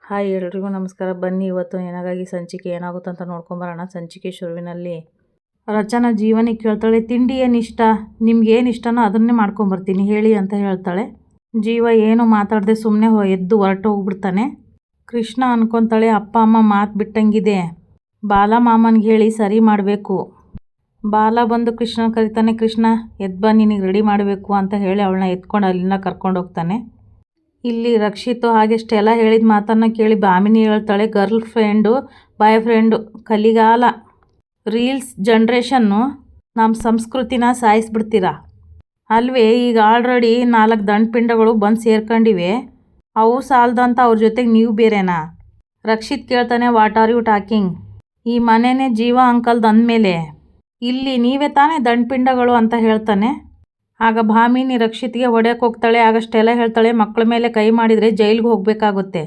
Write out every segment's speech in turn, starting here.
Hi ಎಲ್ರಿಗೂ ನಮಸ್ಕಾರ. ಬನ್ನಿ ಇವತ್ತು ನನಗಾಗಿ ಸಂಚಿಕೆ ಏನಾಗುತ್ತೆ ಅಂತ ನೋಡ್ಕೊಂಬರೋಣ. ಸಂಚಿಕೆ ಶುರುವಿನಲ್ಲಿ ರಚನಾ ಜೀವನಿಗೆ ಕೇಳ್ತಾಳೆ, ತಿಂಡಿ ಏನು ಇಷ್ಟ, ನಿಮ್ಗೆ ಏನು ಇಷ್ಟನೋ ಅದನ್ನೇ ಮಾಡ್ಕೊಂಬರ್ತೀನಿ ಹೇಳಿ ಅಂತ ಹೇಳ್ತಾಳೆ. ಜೀವ ಏನು ಮಾತಾಡದೆ ಸುಮ್ಮನೆ ಎದ್ದು ಹೊರಟೋಗ್ಬಿಡ್ತಾನೆ. ಕೃಷ್ಣ ಅನ್ಕೊತಾಳೆ, ಅಪ್ಪ ಅಮ್ಮ ಮಾತು ಬಿಟ್ಟಂಗಿದೆ, ಬಾಲ ಮಾಮನ್ಗೆ ಹೇಳಿ ಸರಿ ಮಾಡಬೇಕು. ಬಾಲ ಬಂದು ಕೃಷ್ಣ ಕರಿತಾನೆ, ಕೃಷ್ಣ ಎದ್ದು ನಿನಗೆ ರೆಡಿ ಮಾಡಬೇಕು ಅಂತ ಹೇಳಿ ಅವಳನ್ನ ಎತ್ಕೊಂಡು ಅಲ್ಲಿಂದ ಕರ್ಕೊಂಡೋಗ್ತಾನೆ. ಇಲ್ಲಿ ರಕ್ಷಿತು ಹಾಗೆ ಸ್ಟೆಲ್ಲ ಹೇಳಿದ ಮಾತನ್ನು ಕೇಳಿ ಭಾಮಿನಿ ಹೇಳ್ತಾಳೆ, ಗರ್ಲ್ ಫ್ರೆಂಡು ಬಾಯ್ ಫ್ರೆಂಡು ಕಲಿಗಾಲ ರೀಲ್ಸ್ ಜನ್ರೇಷನ್ನು ನಮ್ಮ ಸಂಸ್ಕೃತಿನ ಸಾಯಿಸ್ಬಿಡ್ತೀರಾ ಅಲ್ವೇ. ಈಗ ಆಲ್ರೆಡಿ 4 ದಂಡಪಿಂಡಗಳು ಬಂದು ಸೇರ್ಕೊಂಡಿವೆ, ಅವು ಸಾಲದಂತ ಅವ್ರ ಜೊತೆಗೆ ನೀವು ಬೇರೆನಾ? ರಕ್ಷಿತ್ ಕೇಳ್ತಾನೆ, ವಾಟ್ ಆರ್ ಯು ಟಾಕಿಂಗ್, ಈ ಮನೆನೇ ಜೀವ ಅಂಕಲ್ದು ಅಂದಮೇಲೆ ಇಲ್ಲಿ ನೀವೇ ತಾನೇ ದಂಡಪಿಂಡಗಳು ಅಂತ ಹೇಳ್ತಾನೆ. ಆಗ ಭಾಮಿನಿ ರಕ್ಷಿತ್ಗೆ ಹೊಡೆಯೋಕೆ ಹೋಗ್ತಾಳೆ. ಆಗ ಸ್ಟೆಲ್ಲ ಹೇಳ್ತಾಳೆ, ಮಕ್ಕಳ ಮೇಲೆ ಕೈ ಮಾಡಿದರೆ ಜೈಲಿಗೆ ಹೋಗಬೇಕಾಗುತ್ತೆ,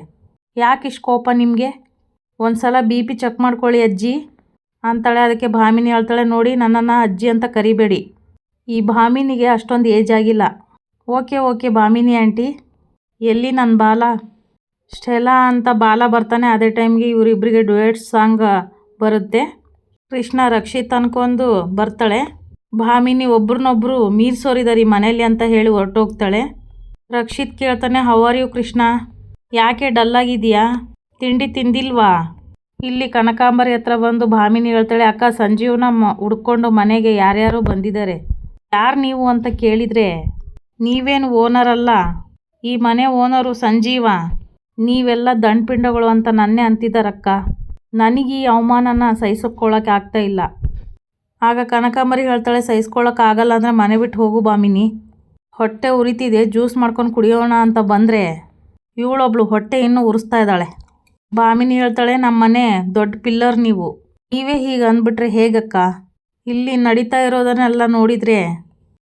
ಯಾಕೆ ಇಷ್ಟು ಕೋಪ ನಿಮಗೆ, ಒಂದು ಸಲ BP ಚೆಕ್ ಮಾಡ್ಕೊಳ್ಳಿ ಅಜ್ಜಿ ಅಂತಾಳೆ. ಅದಕ್ಕೆ ಭಾಮಿನಿ ಹೇಳ್ತಾಳೆ, ನೋಡಿ ನನ್ನನ್ನು ಅಜ್ಜಿ ಅಂತ ಕರಿಬೇಡಿ, ಈ ಭಾಮಿನಿಗೆ ಅಷ್ಟೊಂದು ಏಜ್ ಆಗಿಲ್ಲ. ಓಕೆ ಭಾಮಿನಿ ಆಂಟಿ, ಎಲ್ಲಿ ನನ್ನ ಬಾಲ, ಸ್ಟೆಲ್ಲ ಅಂತ ಬಾಲ ಬರ್ತಾನೆ. ಅದೇ ಟೈಮ್ಗೆ ಇವರಿಬ್ಬರಿಗೆ ಡುಯೆಟ್ ಸಾಂಗ್ ಬರುತ್ತೆ. ಕೃಷ್ಣ ರಕ್ಷಿತ್ ಅನ್ಕೊಂಡು ಬರ್ತಾಳೆ. ಭಾಮಿನಿ ಒಬ್ರನ್ನೊಬ್ರು ಮೀರ್ಸೋರಿದಾರೆ ಈ ಮನೇಲಿ ಅಂತ ಹೇಳಿ ಹೊರಟೋಗ್ತಾಳೆ. ರಕ್ಷಿತ್ ಕೇಳ್ತಾನೆ, ಹೌ ಆರ್ ಯು ಕೃಷ್ಣ, ಯಾಕೆ ಡಲ್ಲಾಗಿದೆಯಾ, ತಿಂಡಿ ತಿಂದಿಲ್ವಾ? ಇಲ್ಲಿ ಕನಕಾಂಬರಿ ಹತ್ರ ಬಂದು ಭಾಮಿನಿ ಹೇಳ್ತಾಳೆ, ಅಕ್ಕ ಸಂಜೀವ್ನ ಹುಡ್ಕೊಂಡು ಮನೆಗೆ ಯಾರ್ಯಾರೋ ಬಂದಿದ್ದಾರೆ, ಯಾರು ನೀವು ಅಂತ ಕೇಳಿದರೆ ನೀವೇನು ಓನರ್ ಅಲ್ಲ, ಈ ಮನೆ ಓನರು ಸಂಜೀವ, ನೀವೆಲ್ಲ ದಂಡಪಿಂಡಗಳು ಅಂತ ನನ್ನೇ ಅಂತಿದ್ದಾರಕ್ಕ, ನನಗೆ ಈ ಅವಮಾನನ ಸಹಿಸ್ಕೊಳ್ಳೋಕೆ ಆಗ್ತಾ ಇಲ್ಲ. ಆಗ ಕನಕಾಂಬರಿ ಹೇಳ್ತಾಳೆ, ಸಹಿಸ್ಕೊಳ್ಳೋಕ್ಕಾಗಲ್ಲ ಅಂದರೆ ಮನೆ ಬಿಟ್ಟು ಹೋಗು ಭಾಮಿನಿ, ಹೊಟ್ಟೆ ಉರಿತಿದೆ, ಜ್ಯೂಸ್ ಮಾಡ್ಕೊಂಡು ಕುಡಿಯೋಣ ಅಂತ ಬಂದರೆ ಇವಳೊಬ್ಳು ಹೊಟ್ಟೆ ಇನ್ನೂ ಉರಿಸ್ತಾ ಇದ್ದಾಳೆ. ಭಾಮಿನಿ ಹೇಳ್ತಾಳೆ, ನಮ್ಮ ಮನೆ ದೊಡ್ಡ ಪಿಲ್ಲರ್ ನೀವು, ನೀವೇ ಹೀಗೆ ಅಂದ್ಬಿಟ್ರೆ ಹೇಗಕ್ಕ, ಇಲ್ಲಿ ನಡೀತಾ ಇರೋದನ್ನೆಲ್ಲ ನೋಡಿದರೆ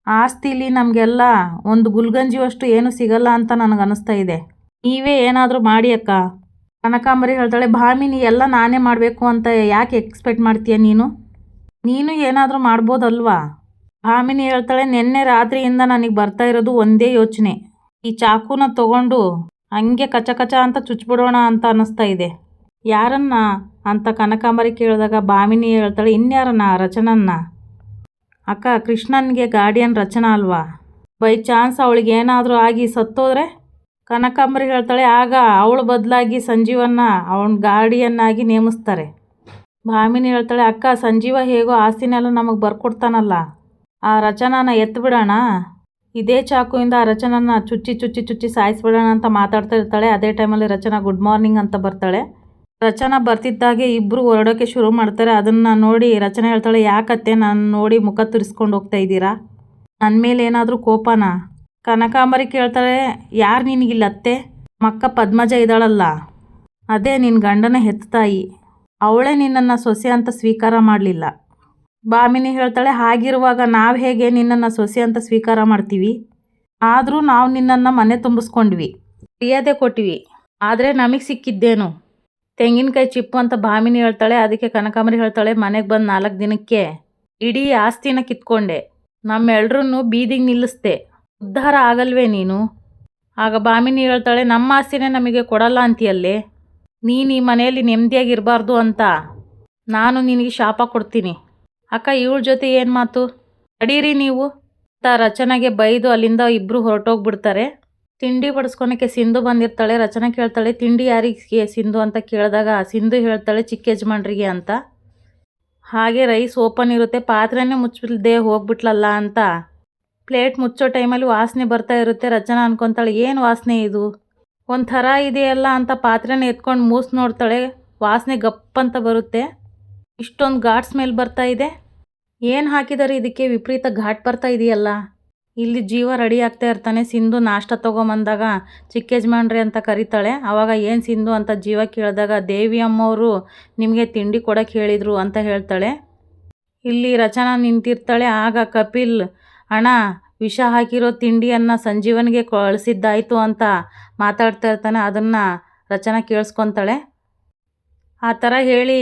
ಆಸ್ತಿಲಿ ನಮಗೆಲ್ಲ ಒಂದು ಗುಲ್ಗಂಜಿಯಷ್ಟು ಏನು ಸಿಗಲ್ಲ ಅಂತ ನನಗನ್ನಿಸ್ತಾ ಇದೆ, ನೀವೇ ಏನಾದರೂ ಮಾಡಿ ಅಕ್ಕ. ಕನಕಾಂಬರಿ ಹೇಳ್ತಾಳೆ, ಭಾಮಿನಿ ಎಲ್ಲ ನಾನೇ ಮಾಡಬೇಕು ಅಂತ ಯಾಕೆ ಎಕ್ಸ್ಪೆಕ್ಟ್ ಮಾಡ್ತೀಯ ನೀನು ಏನಾದರೂ ಮಾಡ್ಬೋದಲ್ವಾ? ಭಾಮಿನಿ ಹೇಳ್ತಾಳೆ, ನಿನ್ನೆ ರಾತ್ರಿಯಿಂದ ನನಗೆ ಬರ್ತಾ ಇರೋದು ಒಂದೇ ಯೋಚನೆ, ಈ ಚಾಕುನ ತಗೊಂಡು ಹಂಗೆ ಕಚ ಅಂತ ಚುಚ್ಚಿಬಿಡೋಣ ಅಂತ ಅನ್ನಿಸ್ತಾ ಇದೆ. ಯಾರನ್ನ ಅಂತ ಕನಕಾಂಬರಿ ಕೇಳಿದಾಗ ಭಾಮಿನಿ ಹೇಳ್ತಾಳೆ, ಇನ್ಯಾರನ್ನ, ರಚನನ್ನ. ಅಕ್ಕ ಕೃಷ್ಣನ್ಗೆ ಗಾರ್ಡಿಯನ್ ರಚನಾ ಅಲ್ವಾ, ಬೈ ಚಾನ್ಸ್ ಅವಳಿಗೆ ಏನಾದರೂ ಆಗಿ ಸತ್ತೋದ್ರೆ? ಕನಕಾಂಬರಿ ಹೇಳ್ತಾಳೆ, ಆಗ ಅವಳು ಬದಲಾಗಿ ಸಂಜೀವನ್ನ ಅವನ ಗಾರ್ಡಿಯನ್ನಾಗಿ ನೇಮಿಸ್ತಾರೆ. ಭಾಮಿನಿ ಹೇಳ್ತಾಳೆ, ಅಕ್ಕ ಸಂಜೀವ ಹೇಗೋ ಆಸ್ತಿನೆಲ್ಲ ನಮಗೆ ಬರ್ಕೊಡ್ತಾನಲ್ಲ, ಆ ರಚನಾನ ಎತ್ತಿಬಿಡೋಣ, ಇದೇ ಚಾಕುವಿಂದ ಆ ರಚನನ್ನ ಚುಚ್ಚಿ ಸಾಯಿಸ್ಬಿಡೋಣ ಅಂತ ಮಾತಾಡ್ತಾ ಇರ್ತಾಳೆ. ಅದೇ ಟೈಮಲ್ಲಿ ರಚನಾ ಗುಡ್ ಮಾರ್ನಿಂಗ್ ಅಂತ ಬರ್ತಾಳೆ. ರಚನಾ ಬರ್ತಿದ್ದಾಗೆ ಇಬ್ಬರು ಹೊರಡೋಕ್ಕೆ ಶುರು ಮಾಡ್ತಾರೆ. ಅದನ್ನು ನೋಡಿ ರಚನಾ ಹೇಳ್ತಾಳೆ, ಯಾಕತ್ತೆ ನಾನು ನೋಡಿ ಮುಖ ತುರಿಸ್ಕೊಂಡು ಹೋಗ್ತಾ ಇದ್ದೀರಾ, ನನ್ನ ಮೇಲೆ ಏನಾದರೂ ಕೋಪನಾ? ಕನಕಾಂಬರಿ ಕೇಳ್ತಾಳೆ, ಯಾರು ನಿನಗಿಲ್ಲ ಅತ್ತೆ, ಮಕ್ಕ ಪದ್ಮಜ ಇದ್ದಾಳಲ್ಲ, ಅದೇ ನಿನ್ನ ಗಂಡನ ಹೆತ್ತ ತಾಯಿ, ಅವಳೇ ನಿನ್ನನ್ನು ಸೊಸೆ ಅಂತ ಸ್ವೀಕಾರ ಮಾಡಲಿಲ್ಲ. ಭಾಮಿನಿ ಹೇಳ್ತಾಳೆ, ಹಾಗಿರುವಾಗ ನಾವು ಹೇಗೆ ನಿನ್ನನ್ನು ಸೊಸೆ ಅಂತ ಸ್ವೀಕಾರ ಮಾಡ್ತೀವಿ, ಆದರೂ ನಾವು ನಿನ್ನನ್ನು ಮನೆ ತುಂಬಿಸ್ಕೊಂಡ್ವಿ, ಮರ್ಯಾದೆ ಕೊಟ್ವಿ, ಆದರೆ ನಮಗೆ ಸಿಕ್ಕಿದ್ದೇನು ತೆಂಗಿನಕಾಯಿ ಚಿಪ್ಪು ಅಂತ ಭಾಮಿನಿ ಹೇಳ್ತಾಳೆ. ಅದಕ್ಕೆ ಕನಕಾಂಬರಿ ಹೇಳ್ತಾಳೆ, ಮನೆಗೆ ಬಂದು 4 ದಿನಕ್ಕೆ ಇಡೀ ಆಸ್ತಿನ ಕಿತ್ಕೊಂಡೆ, ನಮ್ಮೆಲ್ರನ್ನೂ ಬೀದಿಗೆ ನಿಲ್ಲಿಸ್ದೆ, ಉದ್ಧಾರ ಆಗಲ್ವೇ ನೀನು? ಆಗ ಭಾಮಿನಿ ಹೇಳ್ತಾಳೆ, ನಮ್ಮ ಆಸ್ತಿನೇ ನಮಗೆ ಕೊಡಲ್ಲ ಅಂತೀಯಲ್ಲೇ, ನೀನು ಈ ಮನೆಯಲ್ಲಿ ನೆಮ್ಮದಿಯಾಗಿರಬಾರ್ದು ಅಂತ ನಾನು ನಿನಗೆ ಶಾಪ ಕೊಡ್ತೀನಿ. ಅಕ್ಕ ಇವಳ ಜೊತೆ ಏನು ಮಾತು, ನಡೀರಿ ನೀವು ಅಂತ ರಚನೆಗೆ ಬೈದು ಅಲ್ಲಿಂದ ಇಬ್ಬರು ಹೊರಟೋಗ್ಬಿಡ್ತಾರೆ. ತಿಂಡಿ ಬಡಿಸ್ಕೊಳಕ್ಕೆ ಸಿಂಧು ಬಂದಿರ್ತಾಳೆ. ರಚನೆ ಕೇಳ್ತಾಳೆ, ತಿಂಡಿ ಯಾರಿಗೆ ಸಿಂಧು ಅಂತ ಕೇಳಿದಾಗ ಸಿಂಧು ಹೇಳ್ತಾಳೆ, ಚಿಕ್ಕ ಯಜಮಾನ್ರಿಗೆ ಅಂತ. ಹಾಗೆ ರೈಸ್ ಓಪನ್ ಇರುತ್ತೆ, ಪಾತ್ರೆನೇ ಮುಚ್ಚಿಲ್ದೆ ಹೋಗ್ಬಿಟ್ಲಲ್ಲ ಅಂತ ಪ್ಲೇಟ್ ಮುಚ್ಚೋ ಟೈಮಲ್ಲಿ ವಾಸನೆ ಬರ್ತಾ ಇರುತ್ತೆ. ರಚನಾ ಅನ್ಕೊತಾಳೆ, ಏನು ವಾಸನೆ ಇದು, ಒಂಥರ ಇದೆಯಲ್ಲ ಅಂತ ಪಾತ್ರೆನ ಎತ್ಕೊಂಡು ಮೂಸ್ ನೋಡ್ತಾಳೆ. ವಾಸನೆ ಗಪ್ಪಂತ ಬರುತ್ತೆ, ಇಷ್ಟೊಂದು ಘಾಟ್ ಸ್ಮೆಲ್ ಬರ್ತಾ ಇದೆ, ಏನು ಹಾಕಿದ್ದಾರೆ ಇದಕ್ಕೆ, ವಿಪರೀತ ಘಾಟ್ ಬರ್ತಾ ಇದೆಯಲ್ಲ. ಇಲ್ಲಿ ಜೀವ ರೆಡಿ ಆಗ್ತಾ ಇರ್ತಾನೆ. ಸಿಂಧು ನಾಷ್ಟ ತೊಗೊಂಬಂದಾಗ ಚಿಕ್ಕ ಯಜಮಾನ್ರಿ ಅಂತ ಕರೀತಾಳೆ. ಆವಾಗ ಏನು ಸಿಂಧು ಅಂತ ಜೀವ ಕೇಳಿದಾಗ, ದೇವಿ ಅಮ್ಮವರು ನಿಮಗೆ ತಿಂಡಿ ಕೊಡೋಕ್ಕೆ ಹೇಳಿದರು ಅಂತ ಹೇಳ್ತಾಳೆ. ಇಲ್ಲಿ ರಚನಾ ನಿಂತಿರ್ತಾಳೆ. ಆಗ ಕಪಿಲ್, ಅಣ್ಣ ವಿಷ ಹಾಕಿರೋ ತಿಂಡಿಯನ್ನು ಸಂಜೀವನಿಗೆ ಕಳಿಸಿದ್ದಾಯಿತು ಅಂತ ಮಾತಾಡ್ತಾ ಇರ್ತಾನೆ. ಅದನ್ನು ರಚನಾ ಕೇಳಿಸ್ಕೊತಾಳೆ. ಆ ಥರ ಹೇಳಿ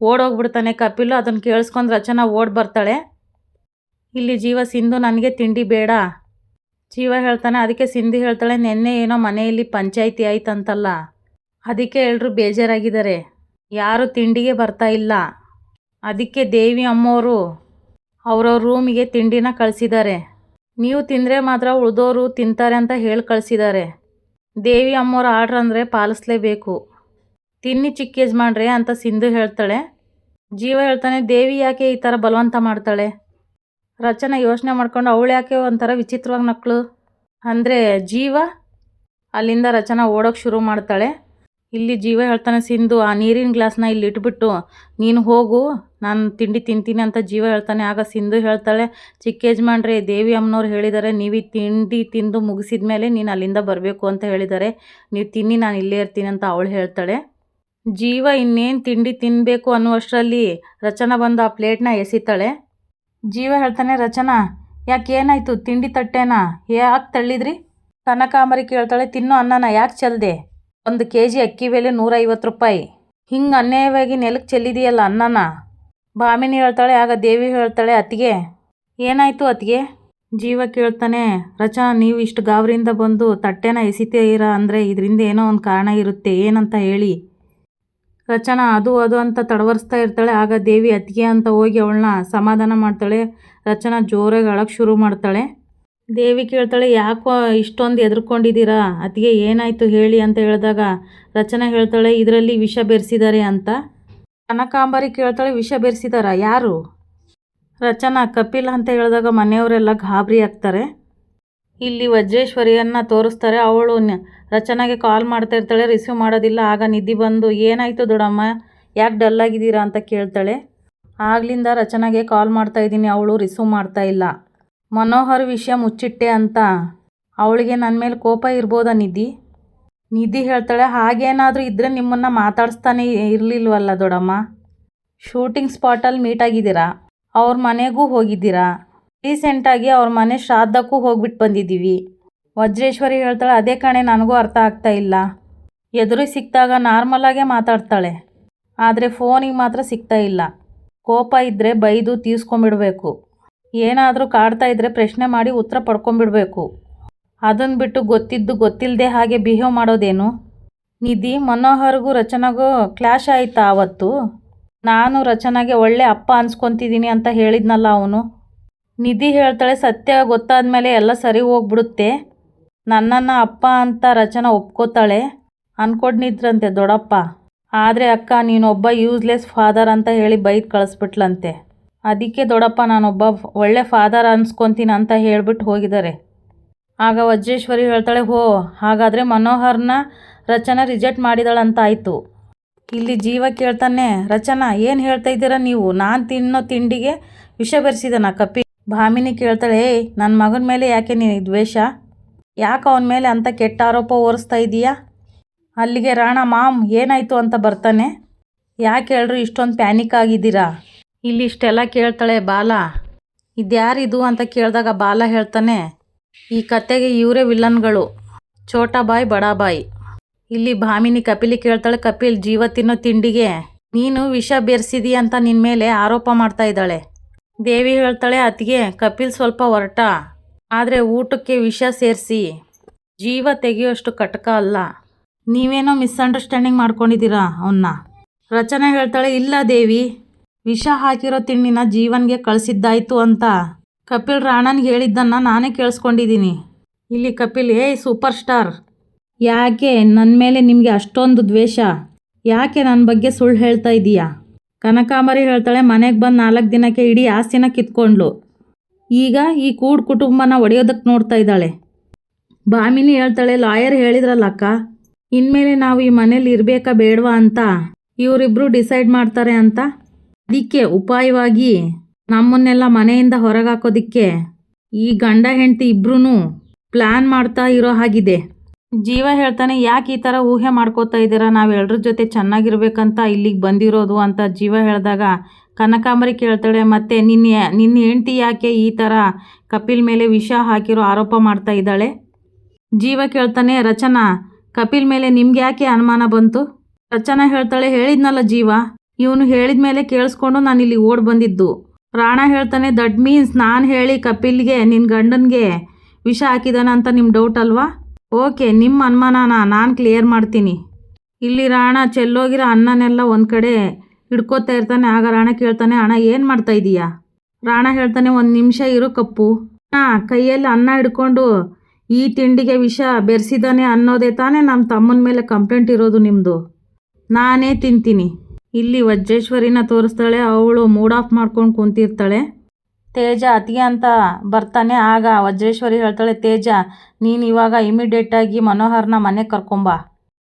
ಓಡೋಗ್ಬಿಡ್ತಾನೆ ಕಪಿಲ್. ಅದನ್ನು ಕೇಳಿಸ್ಕೊಂಡು ರಚನಾ ಓಡಿ ಬರ್ತಾಳೆ. ಇಲ್ಲಿ ಜೀವ, ಸಿಂಧು ನನಗೆ ತಿಂಡಿ ಬೇಡ, ಜೀವ ಹೇಳ್ತಾನೆ. ಅದಕ್ಕೆ ಸಿಂಧು ಹೇಳ್ತಾಳೆ, ನೆನ್ನೆ ಏನೋ ಮನೆಯಲ್ಲಿ ಪಂಚಾಯಿತಿ ಆಯ್ತಂತಲ್ಲ, ಅದಕ್ಕೆ ಎಲ್ಲರೂ ಬೇಜಾರಾಗಿದ್ದಾರೆ. ಯಾರು ತಿಂಡಿಗೆ ಬರ್ತಾ ಇಲ್ಲ. ಅದಕ್ಕೆ ದೇವಿ ಅಮ್ಮೋರು ಅವ್ರವ್ರ ರೂಮಿಗೆ ತಿಂಡಿನ ಕಳಿಸಿದ್ದಾರೆ. ನೀವು ತಿಂದರೆ ಮಾತ್ರ ಉಳಿದೋರು ತಿಂತಾರೆ ಅಂತ ಹೇಳಿ ಕಳಿಸಿದ್ದಾರೆ. ದೇವಿ ಅಮ್ಮೋರ ಆರ್ಡ್ರ್ ಅಂದರೆ ಪಾಲಿಸ್ಲೇಬೇಕು. ತಿನ್ನಿ ಚಿಕ್ಕ ಯಜಮಾನ್ರೆ ಅಂತ ಸಿಂಧು ಹೇಳ್ತಾಳೆ. ಜೀವ ಹೇಳ್ತಾನೆ, ದೇವಿ ಯಾಕೆ ಈ ಥರ ಬಲವಂತ ಮಾಡ್ತಾಳೆ? ರಚನಾ ಯೋಚನೆ ಮಾಡ್ಕೊಂಡು ಅವಳು ಯಾಕೆ ಒಂಥರ ವಿಚಿತ್ರವಾಗಿ ನಕ್ಕಳು ಅಂದರೆ ಜೀವ ಅಲ್ಲಿಂದ ರಚನಾ ಓಡೋಕ್ಕೆ ಶುರು ಮಾಡ್ತಾಳೆ. ಇಲ್ಲಿ ಜೀವ ಹೇಳ್ತಾನೆ, ಸಿಂಧು ಆ ನೀರಿನ ಗ್ಲಾಸ್ನ ಇಲ್ಲಿ ಇಟ್ಬಿಟ್ಟು ನೀನು ಹೋಗು, ನಾನು ತಿಂಡಿ ತಿಂತೀನಿ ಅಂತ ಜೀವ ಹೇಳ್ತಾನೆ. ಆಗ ಸಿಂಧು ಹೇಳ್ತಾಳೆ, ಚಿಕ್ಕ ಯಜಮಾನ್ರೆ ದೇವಿ ಅಮ್ಮನವ್ರು ಹೇಳಿದ್ದಾರೆ ನೀವು ಈ ತಿಂಡಿ ತಿಂದು ಮುಗಿಸಿದ ಮೇಲೆ ನೀನು ಅಲ್ಲಿಂದ ಬರಬೇಕು ಅಂತ ಹೇಳಿದ್ದಾರೆ, ನೀವು ತಿನ್ನಿ ನಾನು ಇಲ್ಲೇ ಇರ್ತೀನಿ ಅಂತ ಅವಳು ಹೇಳ್ತಾಳೆ. ಜೀವ ಇನ್ನೇನು ತಿಂಡಿ ತಿನ್ನಬೇಕು ಅನ್ನುವಷ್ಟರಲ್ಲಿ ರಚನಾ ಬಂದು ಆ ಪ್ಲೇಟ್ನ ಎಸಿತಾಳೆ. ಜೀವ ಹೇಳ್ತಾನೆ, ರಚನಾ ಯಾಕೆ ಏನಾಯಿತು? ತಿಂಡಿ ತಟ್ಟೆನ ಯಾಕೆ ತಳ್ಳಿದ್ರಿ? ಕನಕಾಂಬರಿ ಕೇಳ್ತಾಳೆ, ತಿನ್ನೋ ಅನ್ನನ ಯಾಕೆ ಚೆಲ್ದೆ? 1 kg ಅಕ್ಕಿ ಬೆಲೆ 150 ರೂಪಾಯಿ. ಹಿಂಗೆ ಅನ್ಯಾಯವಾಗಿ ನೆಲಕ್ಕೆ ಚೆಲ್ಲಿದೆಯಲ್ಲ ಅನ್ನನ. ಭಾಮಿನಿ ಹೇಳ್ತಾಳೆ. ಆಗ ದೇವಿ ಹೇಳ್ತಾಳೆ, ಅತ್ತಿಗೆ ಏನಾಯಿತು ಅತ್ತಿಗೆ? ಜೀವ ಕೇಳ್ತಾನೆ, ರಚನಾ ನೀವು ಇಷ್ಟು ಗಾಬರಿಯಿಂದ ಬಂದು ತಟ್ಟೆನ ಎಸಿತೀರಾ ಅಂದರೆ ಇದರಿಂದ ಏನೋ ಒಂದು ಕಾರಣ ಇರುತ್ತೆ, ಏನಂತ ಹೇಳಿ. ರಚನಾ ಅದು ಅಂತ ತಡವರಿಸ್ತಾ ಇರ್ತಾಳೆ. ಆಗ ದೇವಿ ಅತ್ತಿಗೆ ಅಂತ ಹೋಗಿ ಅವಳನ್ನ ಸಮಾಧಾನ ಮಾಡ್ತಾಳೆ. ರಚನಾ ಜೋರಾಗಿ ಅಳಕ್ಕೆ ಶುರು ಮಾಡ್ತಾಳೆ. ದೇವಿ ಕೇಳ್ತಾಳೆ, ಯಾಕೋ ಇಷ್ಟೊಂದು ಎದ್ರುಕೊಂಡಿದ್ದೀರಾ ಅತ್ತಿಗೆ, ಏನಾಯಿತು ಹೇಳಿ ಅಂತ ಹೇಳಿದಾಗ ರಚನಾ ಹೇಳ್ತಾಳೆ, ಇದರಲ್ಲಿ ವಿಷ ಬೆರೆಸಿದ್ದಾರೆ ಅಂತ. ಕನಕಾಂಬರಿ ಕೇಳ್ತಾಳೆ, ವಿಷ ಬೆರೆಸಿದಾರಾ? ಯಾರು? ರಚನಾ ಕಪಿಲ್ ಅಂತ ಹೇಳಿದಾಗ ಮನೆಯವರೆಲ್ಲ ಗಾಬರಿ ಆಗ್ತಾರೆ. ಇಲ್ಲಿ ವಜ್ರೇಶ್ವರಿಯನ್ನು ತೋರಿಸ್ತಾರೆ. ಅವಳು ರಚನಾಗೆ ಕಾಲ್ ಮಾಡ್ತಾ ಇರ್ತಾಳೆ, ರಿಸೀವ್ ಮಾಡೋದಿಲ್ಲ. ಆಗ ನಿಧಿ ಬಂದು, ಏನಾಯಿತು ದೊಡ್ಡಮ್ಮ, ಯಾಕೆ ಡಲ್ಲಾಗಿದ್ದೀರಾ ಅಂತ ಕೇಳ್ತಾಳೆ. ಆಗ್ಲಿಂದ ರಚನಾಗೆ ಕಾಲ್ ಮಾಡ್ತಾ ಇದ್ದೀನಿ, ಅವಳು ರಿಸೀವ್ ಮಾಡ್ತಾ ಇಲ್ಲ. ಮನೋಹರ್ ವಿಷಯ ಮುಚ್ಚಿಟ್ಟೆ ಅಂತ ಅವಳಿಗೆ ನನ್ನ ಮೇಲೆ ಕೋಪ ಇರ್ಬೋದಾ ನಿಧಿ? ನಿಧಿ ಹೇಳ್ತಾಳೆ, ಹಾಗೇನಾದರೂ ಇದ್ದರೆ ನಿಮ್ಮನ್ನು ಮಾತಾಡಿಸ್ತಾನೆ ಇರಲಿಲ್ವಲ್ಲ ದೊಡ್ಡಮ್ಮ. ಶೂಟಿಂಗ್ ಸ್ಪಾಟಲ್ಲಿ ಮೀಟ್ ಆಗಿದ್ದೀರಾ, ಅವ್ರ ಮನೆಗೂ ಹೋಗಿದ್ದೀರಾ, ರೀಸೆಂಟಾಗಿ ಅವ್ರ ಮನೆ ಶ್ರಾದ್ದಕ್ಕೂ ಹೋಗ್ಬಿಟ್ಟು ಬಂದಿದ್ದೀವಿ. ವಜ್ರೇಶ್ವರಿ ಹೇಳ್ತಾಳೆ, ಅದೇ ಕಣೆ ನನಗೂ ಅರ್ಥ ಆಗ್ತಾ ಇಲ್ಲ. ಎದುರು ಸಿಕ್ಕಿದಾಗ ನಾರ್ಮಲಾಗೇ ಮಾತಾಡ್ತಾಳೆ, ಆದರೆ ಫೋನಿಗೆ ಮಾತ್ರ ಸಿಗ್ತಾ ಇಲ್ಲ. ಕೋಪ ಇದ್ದರೆ ಬೈದು ತೀರ್ಸ್ಕೊಂಬಿಡ್ಬೇಕು, ಏನಾದರೂ ಕಾಡ್ತಾ ಇದ್ದರೆ ಪ್ರಶ್ನೆ ಮಾಡಿ ಉತ್ತರ ಪಡ್ಕೊಂಬಿಡ್ಬೇಕು. ಅದನ್ನು ಬಿಟ್ಟು ಗೊತ್ತಿದ್ದು ಗೊತ್ತಿಲ್ಲದೆ ಹಾಗೆ ಬಿಹೇವ್ ಮಾಡೋದೇನು? ನಿಧಿ, ಮನೋಹರ್ಗೂ ರಚನಾಗೂ ಕ್ಲಾಶ್ ಆಯಿತಾ ಆವತ್ತು? ನಾನು ರಚನಾಗೆ ಒಳ್ಳೆ ಅಪ್ಪ ಅನ್ಸ್ಕೊತಿದ್ದೀನಿ ಅಂತ ಹೇಳಿದ್ನಲ್ಲ ಅವನು. ನಿಧಿ ಹೇಳ್ತಾಳೆ, ಸತ್ಯ ಗೊತ್ತಾದ ಮೇಲೆ ಎಲ್ಲ ಸರಿ ಹೋಗ್ಬಿಡುತ್ತೆ. ನನ್ನನ್ನು ಅಪ್ಪ ಅಂತ ರಚನಾ ಒಪ್ಕೋತಾಳೆ ಅಂದ್ಕೊಂಡಿದ್ರಂತೆ ದೊಡ್ಡಪ್ಪ. ಆದರೆ ಅಕ್ಕ ನೀನೊಬ್ಬ ಯೂಸ್ಲೆಸ್ ಫಾದರ್ ಅಂತ ಹೇಳಿ ಬೈದು ಕಳಿಸ್ಬಿಟ್ಲಂತೆ. ಅದಕ್ಕೆ ದೊಡ್ಡಪ್ಪ ನಾನೊಬ್ಬ ಒಳ್ಳೆ ಫಾದರ್ ಅನ್ಸ್ಕೊತೀನಿ ಅಂತ ಹೇಳ್ಬಿಟ್ಟು ಹೋಗಿದ್ದಾರೆ. ಆಗ ವಜ್ರೇಶ್ವರಿ ಹೇಳ್ತಾಳೆ, ಹೋ ಹಾಗಾದರೆ ಮನೋಹರ್ನ ರಚನಾ ರಿಜೆಕ್ಟ್ ಮಾಡಿದಳಂತ ಆಯಿತು. ಇಲ್ಲಿ ಜೀವ ಕೇಳ್ತಾನೆ, ರಚನಾ ಏನು ಹೇಳ್ತಾ ಇದ್ದೀರಾ ನೀವು? ನಾನು ತಿನ್ನೋ ತಿಂಡಿಗೆ ವಿಷ ಬೆರೆಸಿದನ ಕಪಿ? ಭಾಮಿನಿ ಕೇಳ್ತಾಳೆ, ನನ್ನ ಮಗನ ಮೇಲೆ ಯಾಕೆ ನೀನು ದ್ವೇಷ? ಯಾಕೆ ಅವನ ಮೇಲೆ ಅಂತ ಕೆಟ್ಟ ಆರೋಪ ಹೊರಿಸ್ತಾ ಇದೀಯಾ? ಅಲ್ಲಿಗೆ ರಾಣ, ಮಾಮ್ ಏನಾಯಿತು ಅಂತ ಬರ್ತಾನೆ. ಯಾಕೆ ಹೇಳ್ರು ಇಷ್ಟೊಂದು ಪ್ಯಾನಿಕ್ ಆಗಿದ್ದೀರಾ? ಇಲ್ಲಿ ಇಷ್ಟೆಲ್ಲ ಕೇಳ್ತಾಳೆ ಬಾಲ. ಇದ್ಯಾರಿದು ಅಂತ ಕೇಳಿದಾಗ ಬಾಲ ಹೇಳ್ತಾನೆ, ಈ ಕತೆಗೆ ಇವರೇ ವಿಲನ್ಗಳು, ಛೋಟಾ ಬಾಯ್ ಬಡಾ ಬಾಯ್. ಇಲ್ಲಿ ಭಾಮಿನಿ ಕಪಿಲಿ ಕೇಳ್ತಾಳೆ, ಕಪಿಲ್ ಜೀವ ತಿನ್ನೋ ತಿಂಡಿಗೆ ನೀನು ವಿಷ ಬೆರೆಸಿದಿ ಅಂತ ನಿನ್ನ ಮೇಲೆ ಆರೋಪ ಮಾಡ್ತಾ ಇದ್ದಾಳೆ. ದೇವಿ ಹೇಳ್ತಾಳೆ, ಅತ್ತಿಗೆ ಕಪಿಲ್ ಸ್ವಲ್ಪ ಹೊರಟ, ಆದರೆ ಊಟಕ್ಕೆ ವಿಷ ಸೇರಿಸಿ ಜೀವ ತೆಗೆಯೋಷ್ಟು ಕಟಕ ಅಲ್ಲ. ನೀವೇನೋ ಮಿಸ್ಅಂಡರ್ಸ್ಟ್ಯಾಂಡಿಂಗ್ ಮಾಡ್ಕೊಂಡಿದ್ದೀರಾ ಅವನ್ನ. ರಚನಾ ಹೇಳ್ತಾಳೆ, ಇಲ್ಲ ದೇವಿ, ವಿಷ ಹಾಕಿರೋ ತಿಂಡಿನ ಜೀವನ್ಗೆ ಕಳಿಸಿದ್ದಾಯ್ತು ಅಂತ ಕಪಿಲ್ ರಾಣನ್ಗೆ ಹೇಳಿದ್ದನ್ನು ನಾನೇ ಕೇಳಿಸ್ಕೊಂಡಿದ್ದೀನಿ. ಇಲ್ಲಿ ಕಪಿಲ್, ಸೂಪರ್ ಸ್ಟಾರ್, ಯಾಕೆ ನನ್ನ ಮೇಲೆ ನಿಮಗೆ ಅಷ್ಟೊಂದು ದ್ವೇಷ? ಯಾಕೆ ನನ್ನ ಬಗ್ಗೆ ಸುಳ್ಳು ಹೇಳ್ತಾ ಇದ್ದೀಯಾ? ಕನಕಾಂಬರಿ ಹೇಳ್ತಾಳೆ, ಮನೆಗೆ ಬಂದು 4 ದಿನಕ್ಕೆ ಇಡೀ ಆಸ್ತಿನ ಕಿತ್ಕೊಂಡ್ಲು, ಈಗ ಈ ಕುಟುಂಬನ ಒಡೆಯೋದಕ್ಕೆ ನೋಡ್ತಾ ಇದ್ದಾಳೆ. ಭಾಮಿನಿ ಹೇಳ್ತಾಳೆ, ಲಾಯರ್ ಹೇಳಿದ್ರಲ್ಲಕ್ಕ, ಇನ್ಮೇಲೆ ನಾವು ಈ ಮನೇಲಿ ಇರಬೇಕಾ ಬೇಡವಾ ಅಂತ ಇವರಿಬ್ಬರು ಡಿಸೈಡ್ ಮಾಡ್ತಾರೆ ಅಂತ. ಅದಕ್ಕೆ ಉಪಾಯವಾಗಿ ನಮ್ಮನ್ನೆಲ್ಲ ಮನೆಯಿಂದ ಹೊರಗೆ ಹಾಕೋದಕ್ಕೆ ಈ ಗಂಡ ಹೆಂಡತಿ ಇಬ್ರೂ ಪ್ಲ್ಯಾನ್ ಮಾಡ್ತಾ ಇರೋ ಹಾಗಿದೆ. ಜೀವ ಹೇಳ್ತಾನೆ, ಯಾಕೆ ಈ ಥರ ಊಹೆ ಮಾಡ್ಕೋತಾ ಇದ್ದೀರಾ? ನಾವು ಎಲ್ಲರ ಜೊತೆ ಚೆನ್ನಾಗಿರ್ಬೇಕಂತ ಇಲ್ಲಿಗೆ ಬಂದಿರೋದು ಅಂತ ಜೀವ ಹೇಳಿದಾಗ ಕನಕಾಂಬರಿ ಕೇಳ್ತಾಳೆ, ಮತ್ತೆ ನಿನ್ನ ಹೆಂಡತಿ ಯಾಕೆ ಈ ಥರ ಕಪಿಲ್ ಮೇಲೆ ವಿಷ ಹಾಕಿರೋ ಆರೋಪ ಮಾಡ್ತಾ ಇದ್ದಾಳೆ? ಜೀವ ಕೇಳ್ತಾನೆ, ರಚನಾ ಕಪಿಲ್ ಮೇಲೆ ನಿಮ್ಗೆ ಯಾಕೆ ಅನುಮಾನ ಬಂತು? ರಚನಾ ಹೇಳ್ತಾಳೆ, ಹೇಳಿದ್ನಲ್ಲ ಜೀವ, ಇವನು ಹೇಳಿದ ಮೇಲೆ ಕೇಳಿಸ್ಕೊಂಡು ನಾನು ಇಲ್ಲಿ ಓಡಿ ಬಂದಿದ್ದು. ರಾಣ ಹೇಳ್ತಾನೆ, ದಟ್ ಮೀನ್ಸ್ ನಾನು ಹೇಳಿ ಕಪಿಲ್ಗೆ ನಿನ್ನ ಗಂಡನಿಗೆ ವಿಷ ಹಾಕಿದಾನ ಅಂತ ನಿಮ್ಮ ಡೌಟ್ ಅಲ್ವಾ? ಓಕೆ, ನಿಮ್ಮ ಅನುಮಾನನ ನಾನು ಕ್ಲಿಯರ್ ಮಾಡ್ತೀನಿ. ಇಲ್ಲಿ ರಾಣ ಚೆಲ್ಲೋಗಿರೋ ಅನ್ನನೆಲ್ಲ ಒಂದು ಕಡೆ ಹಿಡ್ಕೋತಾ ಇರ್ತಾನೆ. ಆಗ ರಾಣ ಕೇಳ್ತಾನೆ, ಅಣ್ಣ ಏನು ಮಾಡ್ತಾ ಇದೀಯಾ? ರಾಣ ಹೇಳ್ತಾನೆ, 1 ನಿಮಿಷ ಇರು ಕಪ್ಪು. ಕೈಯಲ್ಲಿ ಅನ್ನ ಹಿಡ್ಕೊಂಡು ಈ ತಿಂಡಿಗೆ ವಿಷ ಬೆರೆಸಿದಾನೆ ಅನ್ನೋದೇ ತಾನೇ ನಮ್ಮ ತಮ್ಮನ ಮೇಲೆ ಕಂಪ್ಲೇಂಟ್ ಇರೋದು ನಿಮ್ಮದು. ನಾನೇ ತಿಂತೀನಿ. ಇಲ್ಲಿ ವಜ್ರೇಶ್ವರಿನ ತೋರಿಸ್ತಾಳೆ. ಅವಳು ಮೂಡ್ ಆಫ್ ಮಾಡ್ಕೊಂಡು ಕುಂತಿರ್ತಾಳೆ. ತೇಜ ಅತಿಗೆ ಅಂತ ಬರ್ತಾನೆ. ಆಗ ವಜ್ರೇಶ್ವರಿ ಹೇಳ್ತಾಳೆ, ತೇಜ ನೀನು ಇವಾಗ ಇಮಿಡಿಯೇಟಾಗಿ ಮನೋಹರ್ನ ಮನೆಗೆ ಕರ್ಕೊಂಬಾ.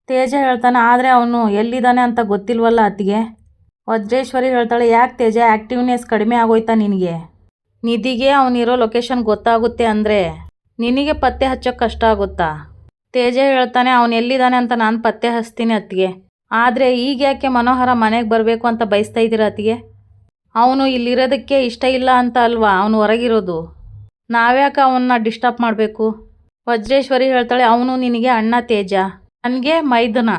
ತೇಜ ಹೇಳ್ತಾನೆ, ಆದರೆ ಅವನು ಎಲ್ಲಿದ್ದಾನೆ ಅಂತ ಗೊತ್ತಿಲ್ವಲ್ಲ ಅತ್ತಿಗೆ. ವಜ್ರೇಶ್ವರಿ ಹೇಳ್ತಾಳೆ, ಯಾಕೆ ತೇಜ, ಆ್ಯಕ್ಟಿವ್ನೆಸ್ ಕಡಿಮೆ ಆಗೋಯ್ತಾ ನಿನಗೆ? ನಿಧಿಗೆ ಅವನಿರೋ ಲೊಕೇಶನ್ ಗೊತ್ತಾಗುತ್ತೆ ಅಂದರೆ ನಿನಗೆ ಪತ್ತೆ ಹಚ್ಚೋಕ್ಕೆ ಕಷ್ಟ ಆಗುತ್ತಾ? ತೇಜ ಹೇಳ್ತಾನೆ, ಅವನು ಎಲ್ಲಿದ್ದಾನೆ ಅಂತ ನಾನು ಪತ್ತೆ ಹಚ್ತೀನಿ ಅತ್ತಿಗೆ. ಆದರೆ ಈಗ ಯಾಕೆ ಮನೋಹರ ಮನೆಗೆ ಬರಬೇಕು ಅಂತ ಬಯಸ್ತಾ ಇದ್ದೀರಾ ಅತ್ತಿಗೆ? ಅವನು ಇಲ್ಲಿರೋದಕ್ಕೆ ಇಷ್ಟ ಇಲ್ಲ ಅಂತ ಅಲ್ವಾ ಅವನು ಹೊರಗಿರೋದು? ನಾವ್ಯಾಕೆ ಅವನ್ನ ಡಿಸ್ಟರ್ಬ್ ಮಾಡಬೇಕು? ವಜ್ರೇಶ್ವರಿ ಹೇಳ್ತಾಳೆ, ಅವನು ನಿನಗೆ ಅಣ್ಣ ತೇಜ, ನನಗೆ ಮೈದುನ.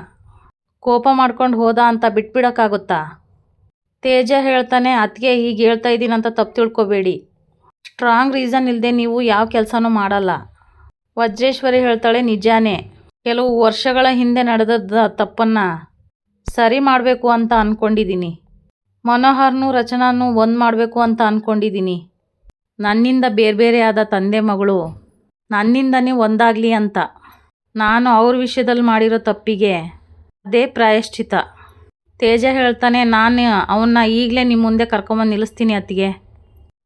ಕೋಪ ಮಾಡ್ಕೊಂಡು ಹೋದ ಅಂತ ಬಿಟ್ಬಿಡೋಕ್ಕಾಗುತ್ತಾ? ತೇಜ ಹೇಳ್ತಾನೆ, ಅತ್ತಿಗೆ ಹೀಗೆ ಹೇಳ್ತಾ ಇದ್ದೀನಂತ ತಪ್ಪು ತಿಳ್ಕೊಬೇಡಿ. ಸ್ಟ್ರಾಂಗ್ ರೀಸನ್ ಇಲ್ಲದೆ ನೀವು ಯಾವ ಕೆಲಸನೂ ಮಾಡಲ್ಲ. ವಜ್ರೇಶ್ವರಿ ಹೇಳ್ತಾಳೆ, ನಿಜಾನೇ. ಕೆಲವು ವರ್ಷಗಳ ಹಿಂದೆ ನಡೆದದ್ದ ತಪ್ಪನ್ನು ಸರಿ ಮಾಡಬೇಕು ಅಂತ ಅಂದ್ಕೊಂಡಿದ್ದೀನಿ. ಮನೋಹರ್ನು ರಚನಾನು ಒಂದು ಮಾಡಬೇಕು ಅಂತ ಅಂದ್ಕೊಂಡಿದ್ದೀನಿ. ನನ್ನಿಂದ ಬೇರೆ ಬೇರೆ ಆದ ತಂದೆ ಮಗಳು ನನ್ನಿಂದನೇ ಒಂದಾಗಲಿ ಅಂತ. ನಾನು ಅವ್ರ ವಿಷಯದಲ್ಲಿ ಮಾಡಿರೋ ತಪ್ಪಿಗೆ ಅದೇ ಪ್ರಾಯಶ್ಚಿತ. ತೇಜ ಹೇಳ್ತಾನೆ, ನಾನು ಅವನ್ನ ಈಗಲೇ ನಿಮ್ಮ ಮುಂದೆ ಕರ್ಕೊಂಬಂದು ನಿಲ್ಲಿಸ್ತೀನಿ ಅತ್ತಿಗೆ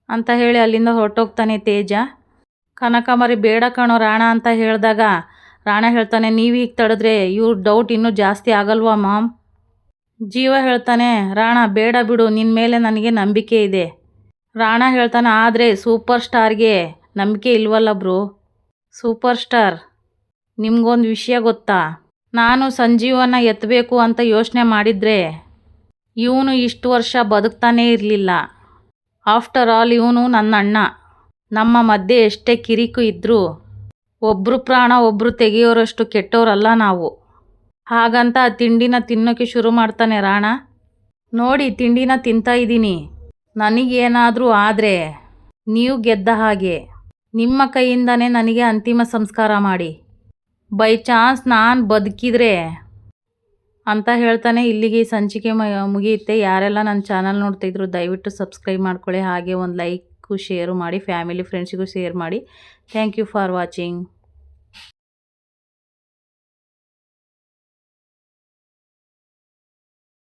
ಅಂತ ಹೇಳಿ ಅಲ್ಲಿಂದ ಹೊರಟೋಗ್ತಾನೆ ತೇಜ. ಕನಕಮರಿ ಬೇಡ ಕಣೋ ರಾಣ ಅಂತ ಹೇಳಿದಾಗ ರಾಣ ಹೇಳ್ತಾನೆ, ನೀವು ಈಗ ತಡೆದ್ರೆ ಇವ್ರ ಡೌಟ್ ಇನ್ನೂ ಜಾಸ್ತಿ ಆಗಲ್ವಾ ಮಾಮ್? ಜೀವ ಹೇಳ್ತಾನೆ, ರಾಣ ಬೇಡ ಬಿಡು, ನಿನ್ನ ಮೇಲೆ ನನಗೆ ನಂಬಿಕೆ ಇದೆ. ರಾಣ ಹೇಳ್ತಾನೆ, ಆದರೆ ಸೂಪರ್ ಸ್ಟಾರ್ಗೆ ನಂಬಿಕೆ ಇಲ್ವಲ್ಲ ಬ್ರೋ? ಸೂಪರ್ ಸ್ಟಾರ್, ನಿಮ್ಗೊಂದು ವಿಷಯ ಗೊತ್ತಾ? ನಾನು ಸಂಜೀವನ ಎತ್ತಬೇಕು ಅಂತ ಯೋಚನೆ ಮಾಡಿದರೆ ಇವನು ಇಷ್ಟು ವರ್ಷ ಬದುಕ್ತಾನೇ ಇರಲಿಲ್ಲ. ಆಫ್ಟರ್ ಆಲ್ ಇವನು ನನ್ನ ಅಣ್ಣ. ನಮ್ಮ ಮಧ್ಯೆ ಎಷ್ಟೇ ಕಿರಿಕು ಇದ್ದರೂ ಒಬ್ಬರು ಪ್ರಾಣ ಒಬ್ಬರು ತೆಗೆಯೋರಷ್ಟು ಕೆಟ್ಟವರಲ್ಲ ನಾವು. ಹಾಗಂತ ತಿಂಡಿನ ತಿನ್ನೋಕ್ಕೆ ಶುರು ಮಾಡ್ತಾನೆ ರಾಣ. ನೋಡಿ, ತಿಂಡಿನ ತಿಂತಾ ಇದ್ದೀನಿ. ನನಗೇನಾದರೂ ಆದರೆ ನೀವು ಗೆದ್ದ ಹಾಗೆ. ನಿಮ್ಮ ಕೈಯಿಂದನೇ ನನಗೆ ಅಂತಿಮ ಸಂಸ್ಕಾರ ಮಾಡಿ. ಬೈ ಚಾನ್ಸ್ ನಾನು ಬದುಕಿದ್ರೆ ಅಂತ ಹೇಳ್ತಾನೆ. ಇಲ್ಲಿಗೆ ಈ ಸಂಚಿಕೆ ಮುಗಿಯುತ್ತೆ. ಯಾರೆಲ್ಲ ನನ್ನ ಚಾನಲ್ ನೋಡ್ತಾಯಿದ್ರು ದಯವಿಟ್ಟು ಸಬ್ಸ್ಕ್ರೈಬ್ ಮಾಡ್ಕೊಳ್ಳಿ. ಹಾಗೆ ಒಂದು ಲೈಕು ಶೇರು ಮಾಡಿ, ಫ್ಯಾಮಿಲಿ ಫ್ರೆಂಡ್ಸಿಗೂ ಶೇರ್ ಮಾಡಿ. Thank you for watching.